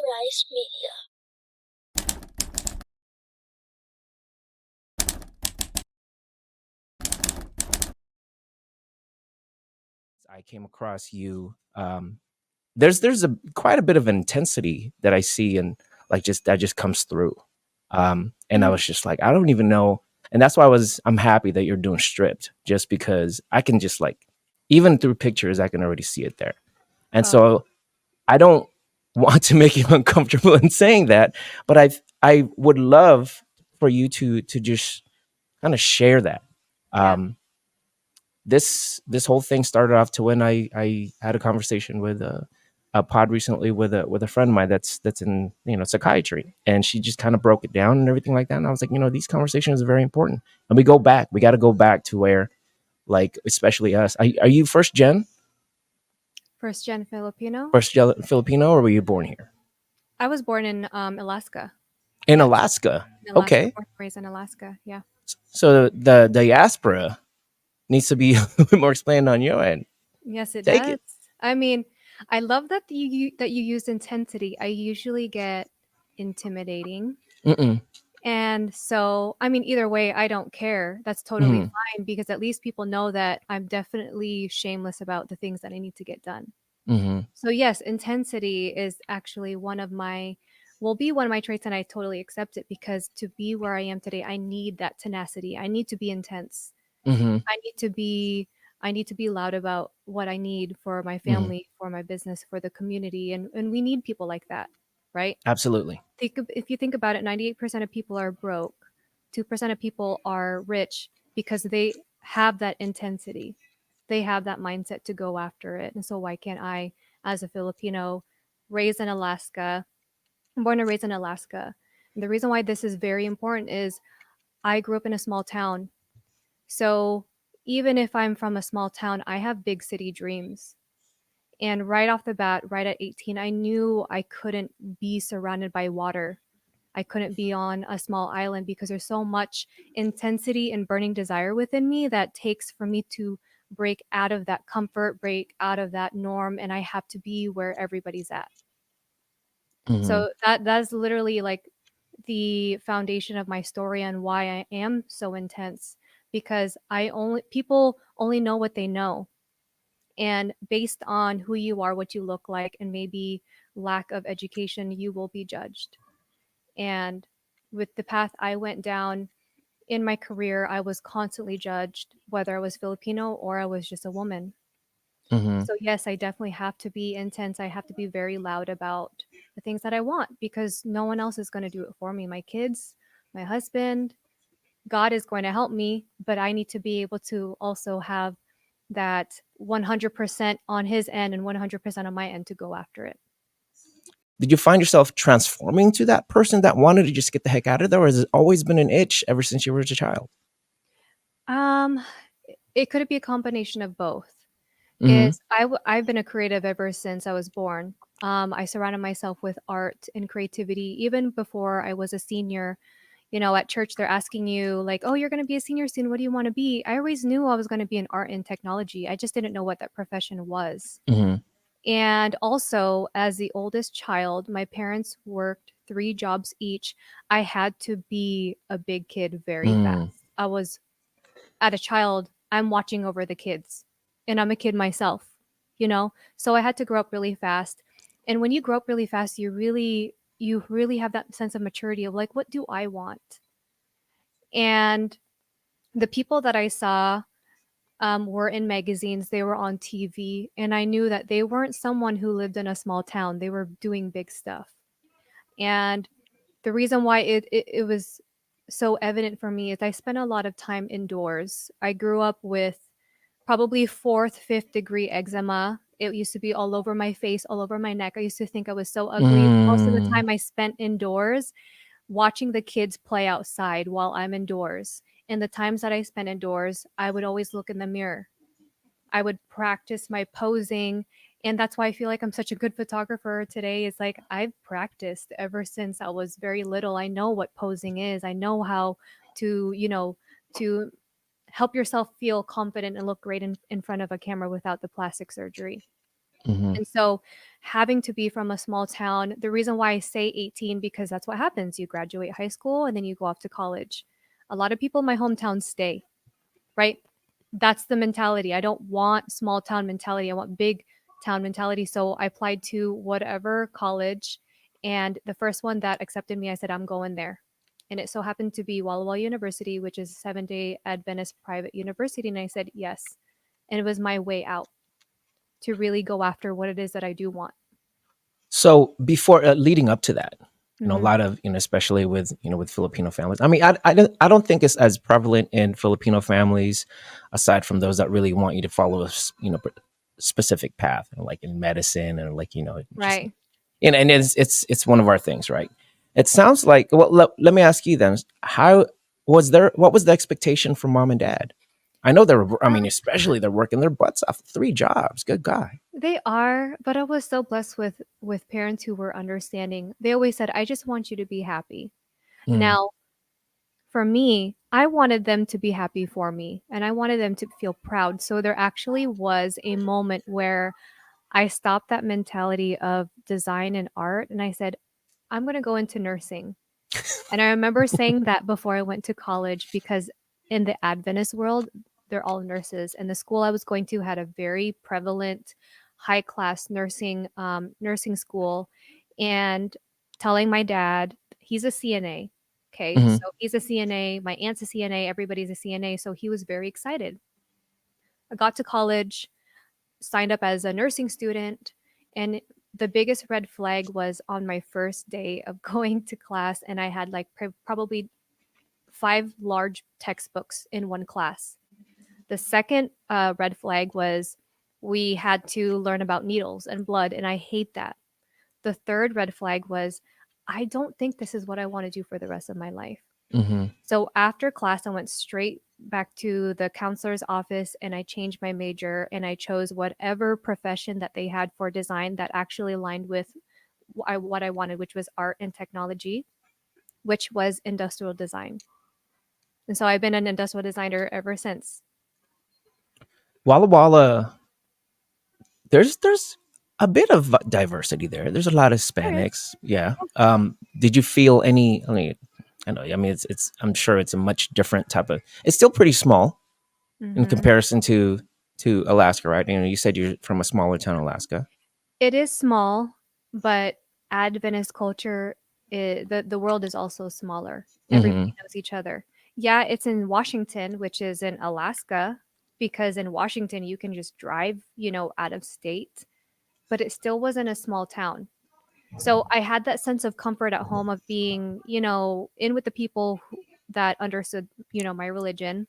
Unauthorized media. I came across you. There's a quite a bit of intensity that I see, and like just that just comes through. And I was just like, I don't even know, and that's why I'm happy that you're doing stripped, just because I can just like, even through pictures, I can already see it there. And Oh, so I don't want to make you uncomfortable in saying that, but I would love for you to just kind of share that. yeah. Um, this whole thing started off to when I had a conversation with a pod recently with a friend of mine that's in psychiatry, and she just kind of broke it down and everything like that. And I was like, these conversations are very important, and we got to go back to where, like, especially us. Are you First gen Filipino. first gen Filipino, or were you born here I was born in Alaska. in Yeah, Alaska? in Alaska. Okay, Born and raised in Alaska. Yeah. so the diaspora needs to be a little bit more explained on your end. Yes, it Take does. it. I mean, I love that you use intensity. I usually get intimidating. Mm-mm. And so, I mean, either way, I don't care. That's totally Mm-hmm. fine because at least people know that I'm definitely shameless about the things that I need to get done. Mm-hmm. So yes, intensity is actually will be one of my traits, and I totally accept it because to be where I am today, I need that tenacity. I need to be intense. Mm-hmm. I need to be I need to be loud about what I need for my Mm-hmm. family, for my business, for the community, and we need people like that, right? Absolutely. If you think about it, 98% of people are broke. 2% of people are rich because they have that intensity. They have that mindset to go after it. And so why can't I, as a Filipino, raised in Alaska, born and raised in Alaska? And the reason why this is very important is I grew up in a small town. So even if I'm from a small town, I have big city dreams. And right off the bat, right at 18, I knew I couldn't be surrounded by water. I couldn't be on a small island because there's so much intensity and burning desire within me that takes for me to break out of that comfort, break out of that norm, and I have to be where everybody's at. Mm-hmm. So that's literally like the foundation of my story and why I am so intense because I only people only know what they know. And based on who you are, what you look like, and maybe lack of education, you will be judged. And with the path I went down in my career, I was constantly judged, whether I was Filipino or I was just a woman. Mm-hmm. So, yes, I definitely have to be intense. I have to be very loud about the things that I want because no one else is going to do it for me. My kids, my husband, God is going to help me, but I need to be able to also have that 100% on his end and 100% on my end to go after it. Did you find yourself transforming to that person that wanted to just get the heck out of there, or has it always been an itch ever since you were a child? Um, it could be a combination of both. Mm-hmm. I've been a creative ever since I was born. I surrounded myself with art and creativity even before I was a senior. You know, at church they're asking you like, "Oh, you're going to be a senior soon. What do you want to be?" I always knew I was going to be in art and technology. I just didn't know what that profession was. Mm-hmm. And also, as the oldest child, my parents worked 3 jobs each. I had to be a big kid very Mm-hmm. fast. I was at a child, I'm watching over the kids, and I'm a kid myself, you know? So I had to grow up really fast. And when you grow up really fast, you really have that sense of maturity of like, what do I want? And the people that I saw were in magazines, they were on TV, and I knew that they weren't someone who lived in a small town. They were doing big stuff. And the reason why it was so evident for me is I spent a lot of time indoors. I grew up with probably fourth, fifth degree eczema. It used to be all over my face, all over my neck. I used to think I was so ugly. Most of the Mm-hmm. time I spent indoors watching the kids play outside while I'm indoors. And the times that I spent indoors, I would always look in the mirror. I would practice my posing. And that's why I feel like I'm such a good photographer today. It's like I've practiced ever since I was very little. I know what posing is. I know how to help yourself feel confident and look great in front of a camera without the plastic surgery. Mhm. And so having to be from a small town, the reason why I say 18 because that's what happens. You graduate high school and then you go off to college. A lot of people in my hometown stay, right? That's the mentality. I don't want small town mentality. I want big town mentality. So I applied to whatever college, and the first one that accepted me, I said, I'm going there. And it so happened to be Walla Walla University, which is a 7-day Adventist private university. And I said, yes. And it was my way out to really go after what it is that I do want. So before leading up to that, a Hmm. lot of especially with with Filipino families. I mean, I don't think it's as prevalent in Filipino families, aside from those that really want you to follow a specific path, like in medicine and like just Right. and it's one of our things, right? It sounds like well. Let me ask you then: how was there? What was the expectation from mom and dad? I know they're. I mean, especially they're working their butts off, 3 jobs. Good guy. They are, but I was so blessed with parents who were understanding. They always said, "I just want you to be happy." Mm, Now, for me, I wanted them to be happy for me and I wanted them to feel proud. So there actually was a moment where I stopped that mentality of design and art and I said, I'm going to go into nursing. And I remember saying that before I went to college because in the Adventist world, they're all nurses. And the school I was going to had a very prevalent, high class nursing school. And telling my dad, he's a CNA. Okay, mhm, so he's a CNA. My aunt's a CNA. Everybody's a CNA. So he was very excited. I got to college, signed up as a nursing student, and the biggest red flag was on my first day of going to class, and I had like probably 5 large textbooks in one class. The second red flag was we had to learn about needles and blood, and I hate that. The third red flag was I don't think this is what I want to do for the rest of my life. mhm. So after class, I went straight back to the counselor's office and I changed my major and I chose whatever profession that they had for design that actually aligned with what I wanted, which was art and technology, which was industrial design. And so I've been an industrial designer ever since. Walla Walla, there's a bit of diversity there. There's a lot of There is. Hispanics. Yeah. Did you feel any? I mean, I know. I mean, it's. I'm sure it's a much different type of. It's still pretty small in Hmm. comparison to Alaska, right? You said you're from a smaller town, Alaska. It is small, but Adventist culture, the world is also smaller. Mm-hmm. Everybody knows each other. Yeah, it's in Washington, which is in Alaska, because in Washington you can just drive, out of state, but it still wasn't a small town. So I had that sense of comfort at home of being, in with the people that understood, my religion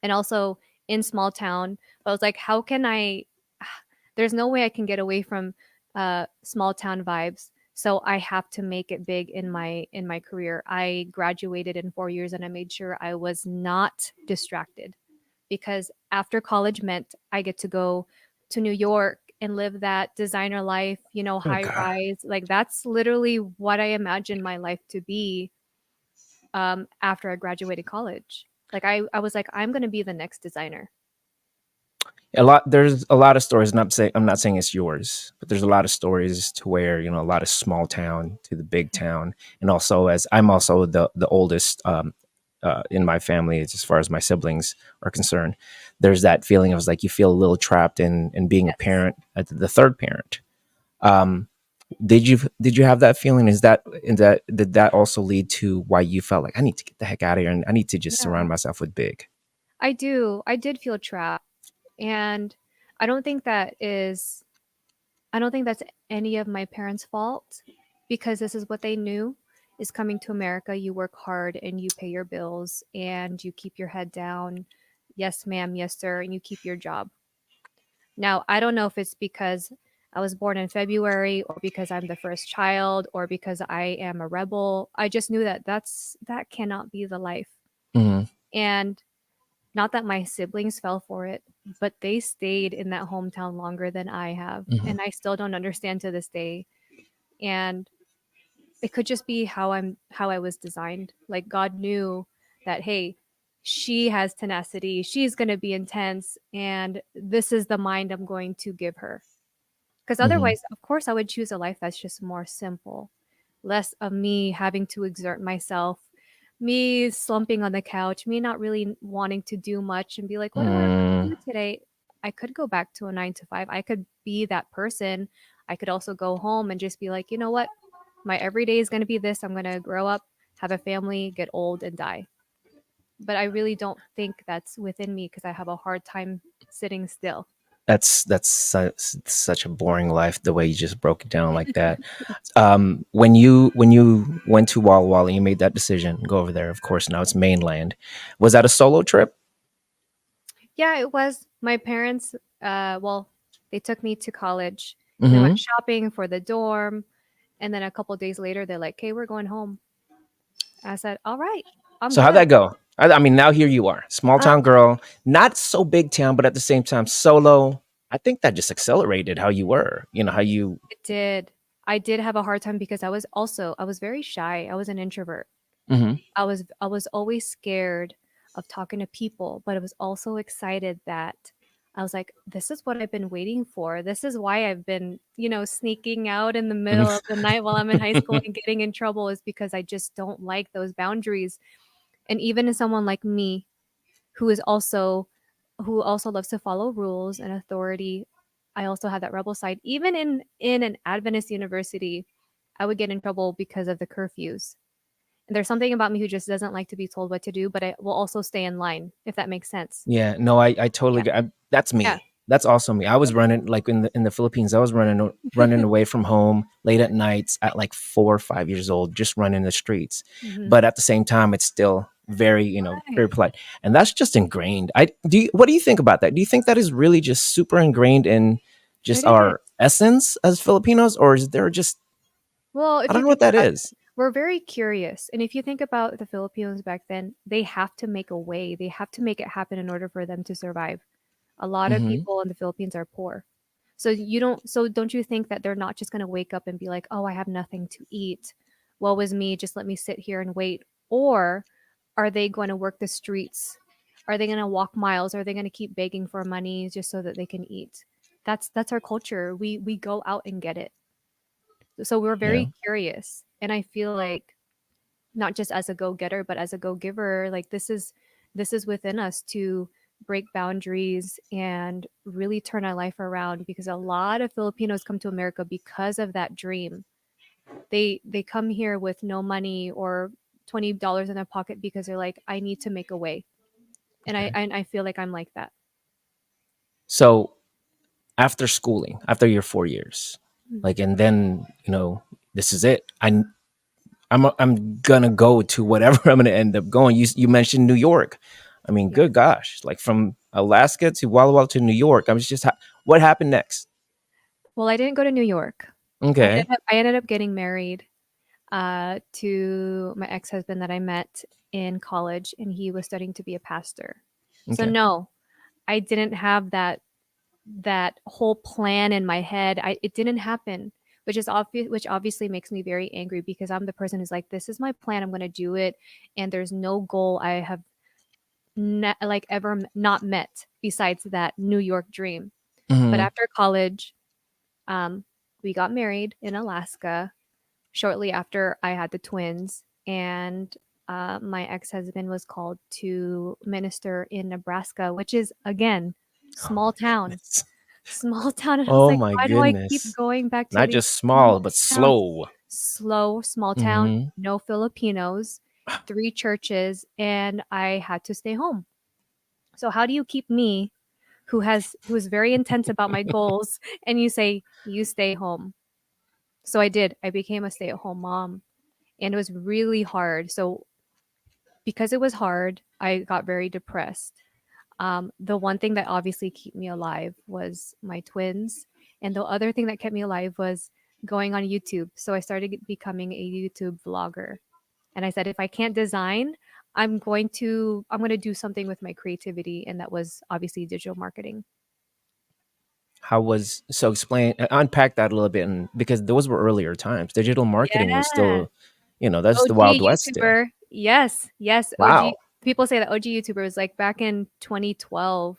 and also in small town. But I was like, how can I? There's no way I can get away from small town vibes. So I have to make it big in my career. I graduated in 4 years, and I made sure I was not distracted because after college meant I get to go to New York and live that designer life, high Okay. rise. Like that's literally what I imagined my life to be after I graduated college. Like I was like, I'm gonna be the next designer. There's a lot of stories, and I'm not saying it's yours, but there's a lot of stories to where a lot of small town to the big town. And also, as I'm also the oldest in my family, as far as my siblings are concerned, there's that feeling of like you feel a little trapped in being a Yes. parent, the third parent. um did you have that feeling? Did that also lead to why you felt like I need to get the heck out of here and I need to just Yeah. surround myself with big? I do. I did feel trapped. And I don't think that is I don't think that's any of my parents' fault because this is what they knew is coming to America. You work hard and you pay your bills and you keep your head down. Yes, ma'am, yes, sir, and you keep your job. Now, I don't know if it's because I was born in February or because I'm the first child or because I am a rebel. I just knew that that cannot be the life. Hmm. And not that my siblings fell for it, but they stayed in that hometown longer than I have. Hmm. And I still don't understand to this day. And it could just be how I was designed. Like God knew that, hey, she has tenacity. She's going to be intense and this is the mind I'm going to give her. Because Mhm. otherwise, of course, I would choose a life that's just more simple, less of me having to exert myself, me slumping on the couch, me not really wanting to do much and be like, what am I going to Mm, do today? I could go back to a 9 to 5. I could be that person. I could also go home and just be like, you know what? My everyday is going to be this. I'm going to grow up, have a family, get old, and die. But I really don't think that's within me because I have a hard time sitting still. such a boring life the way you just broke it down like that. When you went to Walla Walla, you made that decision, go over there. Of course, now it's mainland. Was that a solo trip? Yeah, it was. My parents, well, they took me to college. We went Hmm. shopping for the dorm, and then a couple days later, they're like, "Okay, we're going home." I said, "All right, I'm So how'd good." that go? I mean, now here you are, small Um, town girl, not so big town, but at the same time solo. I think that just accelerated how you were. You know how you. it did. I did have a hard time because I was very shy. I was an introvert. Hmm. I was always scared of talking to people, but I was also excited that I was like, this is what I've been waiting for. This is why I've been, sneaking out in the middle of the night while I'm in high school and getting in trouble is because I just don't like those boundaries. And even as someone like me who is also who also loves to follow rules and authority, I also have that rebel side. Even in an Adventist university, I would get in trouble because of the curfews. And there's something about me who just doesn't like to be told what to do, but I will also stay in line, if that makes sense. Yeah, no, I totally Yeah. get. That's Yeah. me. That's also me. I was running like in the Philippines. I was running away from home late at nights at like 4 or 5 years old, just running the streets. Mhm. But at the same time, it's still very very Right. polite, and that's just ingrained. I do. What do you think about that? Do you think that is really just super ingrained in just It is. our essence as Filipinos, or is there just Well, I if don't you know what think that about it, is? we're very curious. And if you think about the Filipinos back then, they have to make a way. They have to make it happen in order for them to survive. A lot of Hmm. people in the Philippines are poor. So don't you think that they're not just going to wake up and be like, "Oh, I have nothing to eat. Woe is me, just let me sit here and wait." Or are they going to work the streets? Are they going to walk miles? Are they going to keep begging for money just so that they can eat? That's our culture. We go out and get it. So we're Yeah. very curious. And I feel like not just as a go-getter, but as a go-giver, like this is within us to break boundaries and really turn our life around because a lot of Filipinos come to America because of that dream. They come here with no money or $20 in their pocket because they're like, I need to make a way. Okay. And I feel like I'm like that. So after schooling, after your 4 years, Mm. like, and then this is it. I'm gonna go to whatever I'm gonna end up going. You mentioned New York. I mean, Yeah. good gosh, like from Alaska to Walla Walla to New York. I was just what happened next? Well, I didn't go to New York. Okay, I ended up getting married to my ex-husband that I met in college, and he was studying to be a pastor. So okay. no, I didn't have that whole plan in my head. It didn't happen, which obviously makes me very angry because I'm the person who's like, this is my plan. I'm going to do it, and there's no goal I have like ever not met besides that New York dream. But Hmm. after college, um, we got married in Alaska shortly after I had the twins, and my ex husband was called to minister in Nebraska, which is again Oh small my town, goodness. small town. And I was Oh like, my why do I keep goodness. going back to Not these just small small, but towns? slow. Slow, small town, Hmm. no Filipinos, three churches, and I had to stay home. So how do you keep me, who is very intense about my goals, and you say you stay home? So I did. I became a stay at home mom and it was really hard. So because it was hard, I got very depressed. The one thing that obviously kept me alive was my twins, and the other thing that kept me alive was going on YouTube. So I started becoming a YouTube vlogger, and I said if I can't design, I'm going to do something with my creativity, and that was obviously digital marketing. How was so explain unpack that a little bit, and because those were earlier times. Digital marketing was Yeah. still, that's the Wild OG West still. YouTuber. Yes, yes, OG. Wow. People say that OG YouTuber was like back in 2012,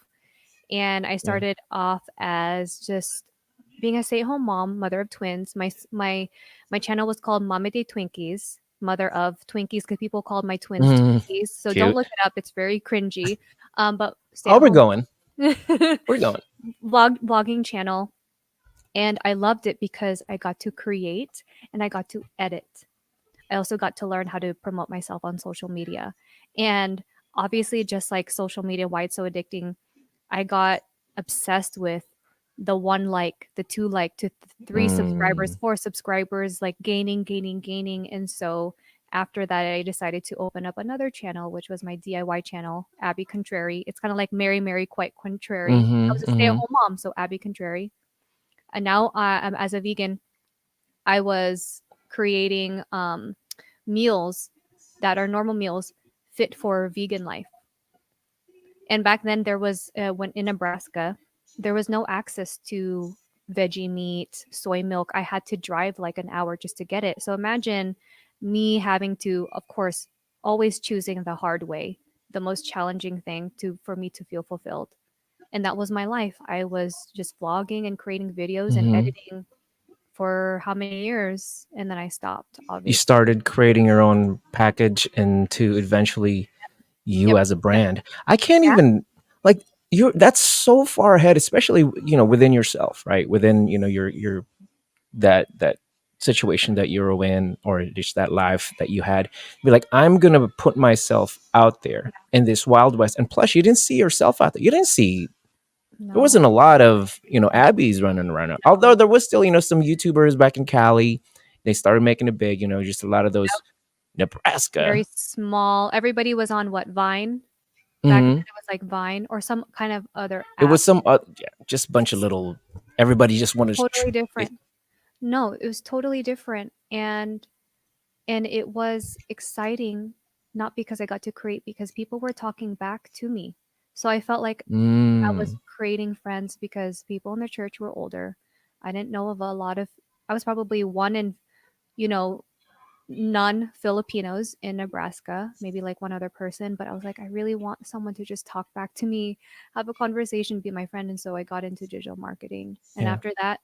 and I Yeah. started off as just being a stay-at-home mom, mother of twins, my channel was called Mama Day Twinkies, mother of Twinkies, because people called my twins Mm, Twinkies. So don't cute. look it up; it's very cringy. But Oh, we're stay-at-home going. We're going. vlogging channel, and I loved it because I got to create and I got to edit. I also got to learn how to promote myself on social media, and obviously, just like social media, why it's so addicting, I got obsessed with the one like, the two like, to three subscribers, Mm, four subscribers, like gaining, gaining, gaining. And so after that, I decided to open up another channel, which was my DIY channel, Abby Contrary. It's kind of like Mary, Mary, quite contrary. I mm-hmm, was a stay at mm-hmm. home mom, so Abby Contrary. And now, as a vegan, I was creating meals that are normal meals fit for vegan life. And back then, there was when in Nebraska, there was no access to veggie meat, soy milk. I had to drive like an hour just to get it. So imagine me having to, of course, always choosing the hard way, the most challenging thing to for me to feel fulfilled. And that was my life. I was just vlogging and creating videos and Mm-hmm. editing for how many years, and then I stopped, You obviously. started creating your own package and to eventually you Yep. as a Yep. brand. I can't Yeah. even like you're that's so far ahead, especially within yourself, right? Within your that situation that you're in, or just that life that you had. Be like, I'm gonna put myself out there in this wild west. And plus, you didn't see yourself out there. You didn't see there No. wasn't a lot of Abbeys running around. Although No. there was still some YouTubers back in Cali. They started making it big. Just a lot of those Very Nebraska. small. Everybody was on what, Vine? Back then Hmm. it was like Vine or some kind of other It app. was yeah, just a bunch of little. Everybody just wanted to. Totally different. No, it was totally different. And it was exciting, not because I got to create, because people were talking back to me. So I felt like I was Mm, creating friends because people in the church were older. I didn't know of a lot of, I was probably one in, you know, none Filipinos in Nebraska, maybe like one other person, but I was like, I really want someone to just talk back to me, have a conversation, be my friend. And so I got into digital marketing. And yeah. after that,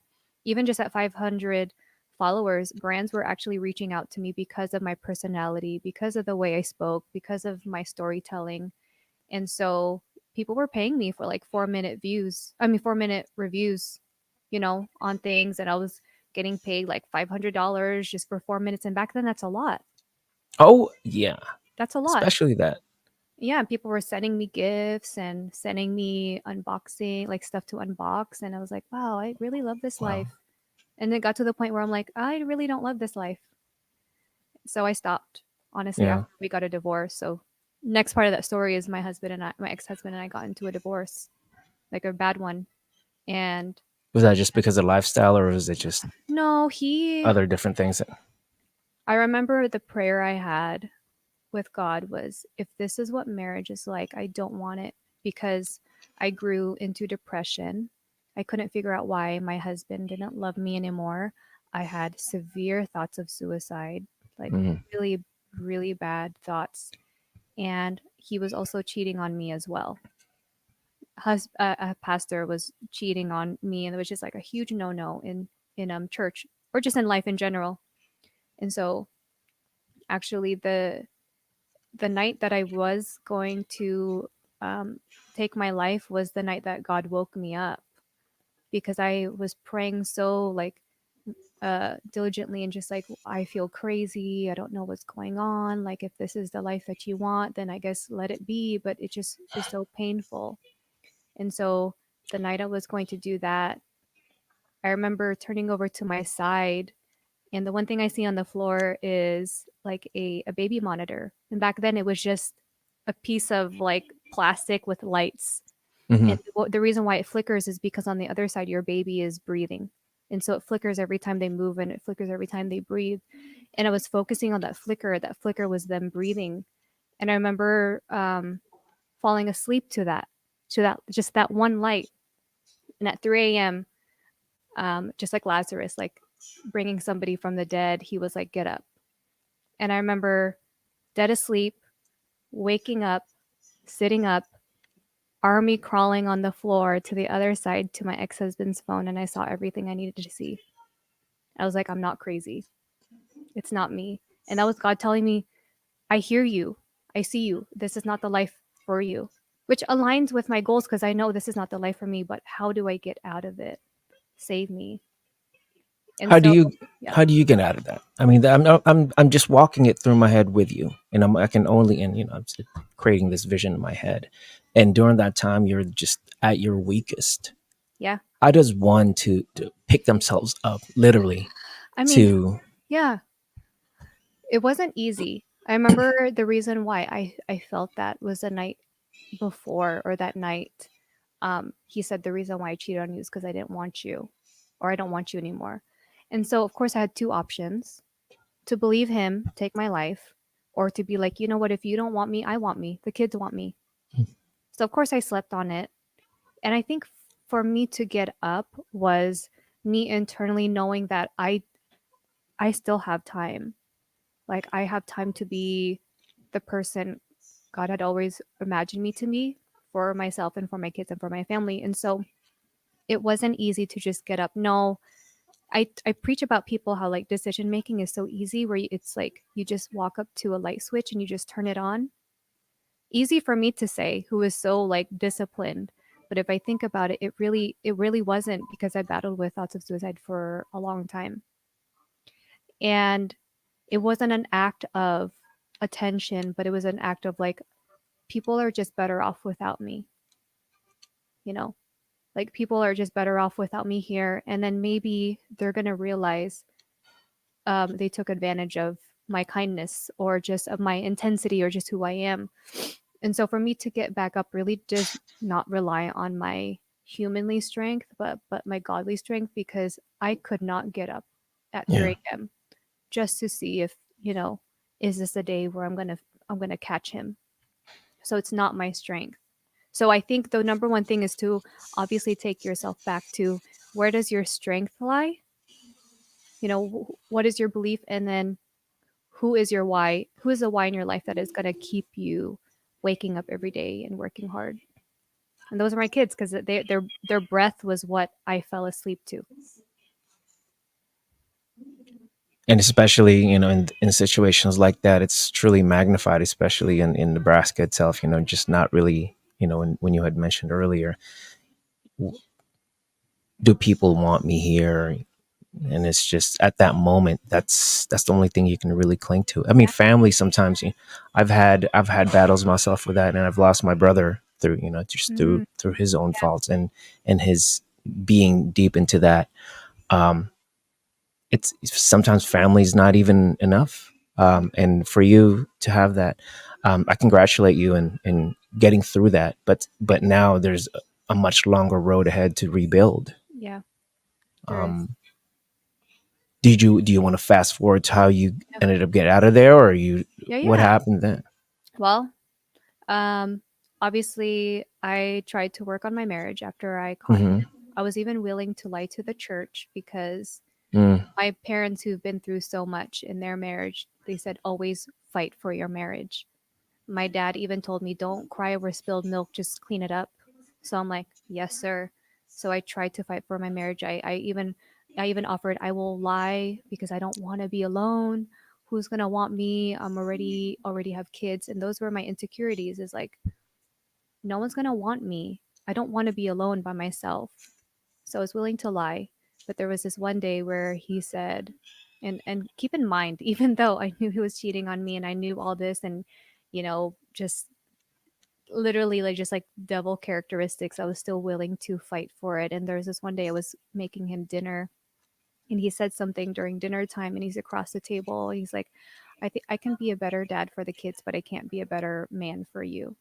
even just at 500 followers, brands were actually reaching out to me because of my personality, because of the way I spoke, because of my storytelling. And so people were paying me for like 4-minute views, 4-minute reviews, on things. And I was getting paid like $500 just for 4 minutes. And back then, that's a lot. Oh yeah, That's a lot. especially that. Yeah. And people were sending me gifts and sending me unboxing, like stuff to unbox. And I was like, wow, I really love this Wow. life. And it got to the point where I'm like, I really don't love this life. So I stopped, honestly, Yeah. after we got a divorce. So, next part of that story is my ex husband and I got into a divorce, like a bad one. And Was that just because of lifestyle, or was it just no, other different things? I remember the prayer I had with God was, if this is what marriage is like, I don't want it, because I grew into depression. I couldn't figure out why my husband didn't love me anymore. I had severe thoughts of suicide, like Mm, really, really bad thoughts. And he was also cheating on me as well. A pastor was cheating on me, and it was just like a huge no-no in church, or just in life in general. And so actually the night that I was going to um, take my life was the night that God woke me up, because I was praying so like diligently, and just like, I feel crazy. I don't know what's going on. Like, if this is the life that you want, then I guess let it be. But it just is so painful. And so the night I was going to do that, I remember turning over to my side, and the one thing I see on the floor is like a baby monitor. And back then it was just a piece of like plastic with lights. hmm. And the reason why it flickers is because on the other side, your baby is breathing. And so it flickers every time they move, and it flickers every time they breathe. And I was focusing on that flicker. That flicker was them breathing. And I remember falling asleep to that, just that one light. And at 3 a.m., just like Lazarus, like bringing somebody from the dead, he was like, get up. And I remember dead asleep, waking up, sitting up, army crawling on the floor to the other side to my ex-husband's phone, and I saw everything I needed to see. I was like, I'm not crazy. It's not me. And that was God telling me, I hear you. I see you. This is not the life for you, which aligns with my goals because I know this is not the life for me, but how do I get out of it? Save me. And How do so, you yeah. how do you get out of that? I mean, I'm just walking it through my head with you, and I can only, and I'm just creating this vision in my head, and during that time, you're just at your weakest. Yeah. How does one to pick themselves up, literally, I mean, to yeah, it wasn't easy. I remember the reason why I felt that was the night before or that night. He said the reason why I cheated on you is because I didn't want you or I don't want you anymore. And so, of course, I had two options to believe him, take my life, or to be like, you know what, if you don't want me, I want me. The kids want me. So, of course, I slept on it. And I think for me to get up was me internally knowing that I still have time. Like I have time to be the person God had always imagined me to be for myself and for my kids and for my family. And so it wasn't easy to just get up. No, I preach about people how like decision making is so easy where it's like you just walk up to a light switch and you just turn it on. Easy for me to say who is so like disciplined, but if I think about it, it really wasn't because I battled with thoughts of suicide for a long time. And it wasn't an act of attention, but it was an act of like people are just better off without me, you know? Like people are just better off without me here and then maybe they're going to realize they took advantage of my kindness or just of my intensity or just who I am. And so for me to get back up really does not rely on my humanly strength, but my godly strength because I could not get up at yeah 3 a.m. just to see if, is this a day where I'm gonna catch him. So it's not my strength. So I think the number one thing is to obviously take yourself back to where does your strength lie? What is your belief, and then who is your why? Who is the why in your life that is going to keep you waking up every day and working hard? And those are my kids because their breath was what I fell asleep to. and especially in situations like that, it's truly magnified, especially in Nebraska itself, just not really, when you had mentioned earlier, do people want me here? And it's just at that moment, that's the only thing you can really cling to. I mean, Yeah. family sometimes, I've had battles myself with that, and I've lost my brother through, just Mm, through his own faults, and his being deep into that. um it's sometimes family's not even enough. And for you to have that, I congratulate you in getting through that. But now there's a much longer road ahead to rebuild. yeah, there is. Um, do you want to fast forward to how you Yeah. ended up getting out of there, or you Yeah, what yeah. happened then? Well, um, obviously, I tried to work on my marriage after I caught Mm-hmm. him. I was even willing to lie to the church because Mm, my parents, who've been through so much in their marriage, they said, always fight for your marriage. My dad even told me, don't cry over spilled milk, just clean it up. So I'm like, yes, sir. So I tried to fight for my marriage. I even offered, I will lie because I don't want to be alone. Who's gonna want me? I'm already have kids. And those were my insecurities, is like, no one's gonna want me. I don't want to be alone by myself. So I was willing to lie. But there was this one day where he said, and keep in mind, even though I knew he was cheating on me and I knew all this and just literally like just like devil characteristics, I was still willing to fight for it. And there was this one day I was making him dinner and he said something during dinner time and he's across the table. He's like, I think I can be a better dad for the kids, but I can't be a better man for you.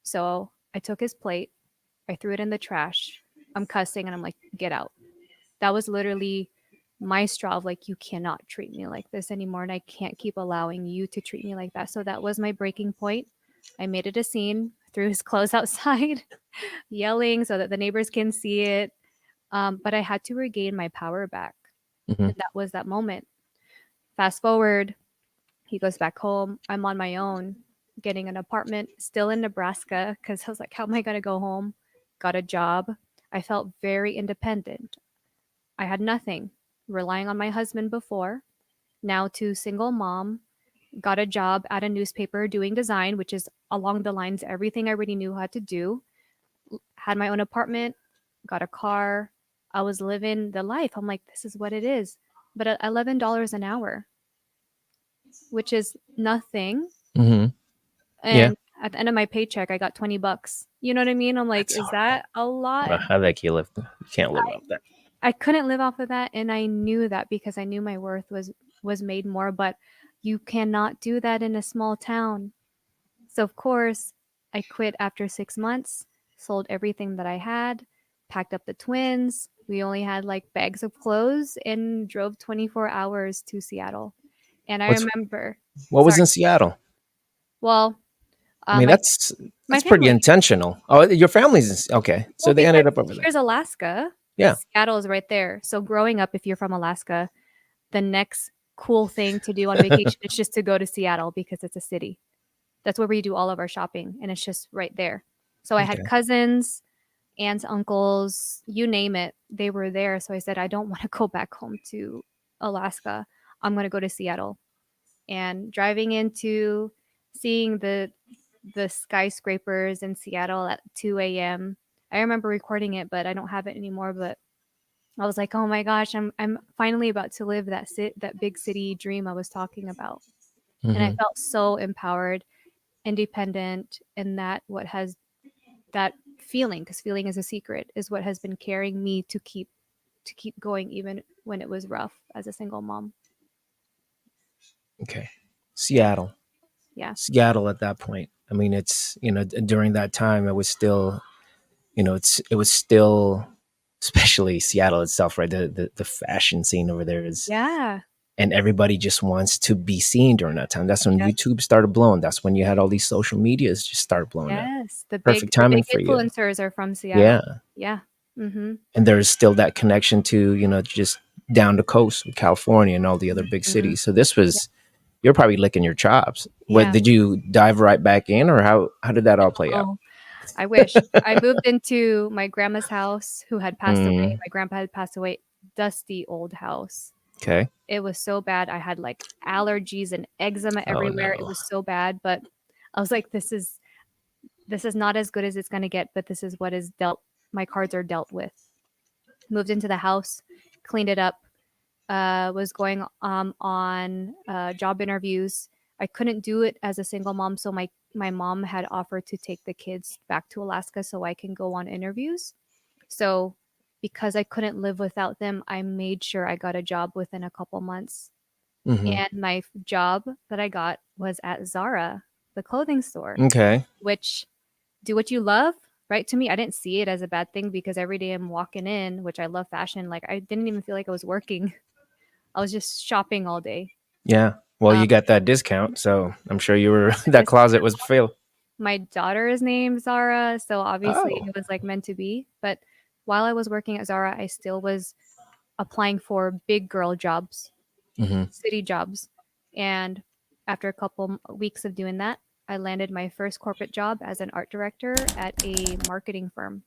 So I took his plate, I threw it in the trash. I'm cussing and I'm like, get out. That was literally my straw of like, you cannot treat me like this anymore. And I can't keep allowing you to treat me like that. So that was my breaking point. I made it a scene, threw his clothes outside, yelling so that the neighbors can see it. But I had to regain my power back. mm-hmm. And that was that moment. Fast forward, he goes back home. I'm on my own. getting an apartment still in Nebraska because I was like, how am I going to go home? Got a job. I felt very independent. I had nothing, relying on my husband before. Now to single mom, got a job at a newspaper doing design, which is along the lines everything I already knew how to do. Had my own apartment, got a car. I was living the life. I'm like, this is what it is. But at $11 an hour, which is nothing. Hmm. Yeah. And at the end of my paycheck, I got $20. You know what I mean? I'm like, That's is horrible. that a lot? How the heck you live? You can't live off that. I couldn't live off of that, and I knew that because I knew my worth was made more, but you cannot do that in a small town. So of course, I quit after 6 months, sold everything that I had, packed up the twins. We only had like bags of clothes and drove 24 hours to Seattle. And I What's remember, what was sorry. in Seattle? Well, I mean, my that's pretty family. intentional. Oh, your family's okay. So Well, they because ended up over there. here's Alaska. Yeah. Seattle is right there. So growing up, if you're from Alaska, the next cool thing to do on vacation is just to go to Seattle because it's a city. That's where we do all of our shopping, and it's just right there. So I had Okay. cousins, aunts, uncles, you name it, they were there. So I said, I don't want to go back home to Alaska. I'm going to go to Seattle. And driving into seeing the skyscrapers in Seattle at 2 a.m. I remember recording it, but I don't have it anymore. But I was like, oh my gosh, I'm finally about to live that big city dream I was talking about. And I Hmm. felt so empowered, independent, and that feeling, because feeling is a secret, is what has been carrying me to keep going even when it was rough as a single mom. Okay. Yeah. Seattle. Yeah. Seattle at that point. I mean, it's during that time it was still it was still, especially Seattle itself, right? The fashion scene over there is, Yeah. and everybody just wants to be seen during that time. That's when Yes. YouTube started blowing. That's when you had all these social medias just start blowing up. Yes. The big Perfect the timing big for you. influencers are from Yeah. Seattle. Yeah. Mhm. And there's still that connection to, just down the coast with California and all the other big Mhm. cities. So this Yeah. was, you're probably licking your chops. What Yeah. did you dive right back in, or how did that all play out? Oh, I wish. I moved into my grandma's house who had passed away. Mm, My grandpa had passed away. Dusty old house. okay. It was so bad. I had like allergies and eczema Oh everywhere. It no. was so bad, but I was like, this is not as good as it's gonna get, but this is what is dealt. My cards are dealt with. Moved into the house, cleaned it up. Was going on job interviews. I couldn't do it as a single mom, so my mom had offered to take the kids back to Alaska so I can go on interviews. So because I couldn't live without them, I made sure I got a job within a couple months. Hmm. And my job that I got was at Zara, the clothing store, Okay. which do what you love, right? To me, I didn't see it as a bad thing because every day I'm walking in, which I love fashion, like I didn't even feel like I was working. I was just shopping all day. Yeah. Well, Um, you got that discount, so I'm sure you were that this closet was filled. My daughter is named Zara, so obviously Oh. it was like meant to be. But while I was working at Zara, I still was applying for big girl jobs, Hmm. city jobs. And after a couple weeks of doing that, I landed my first corporate job as an art director at a marketing firm.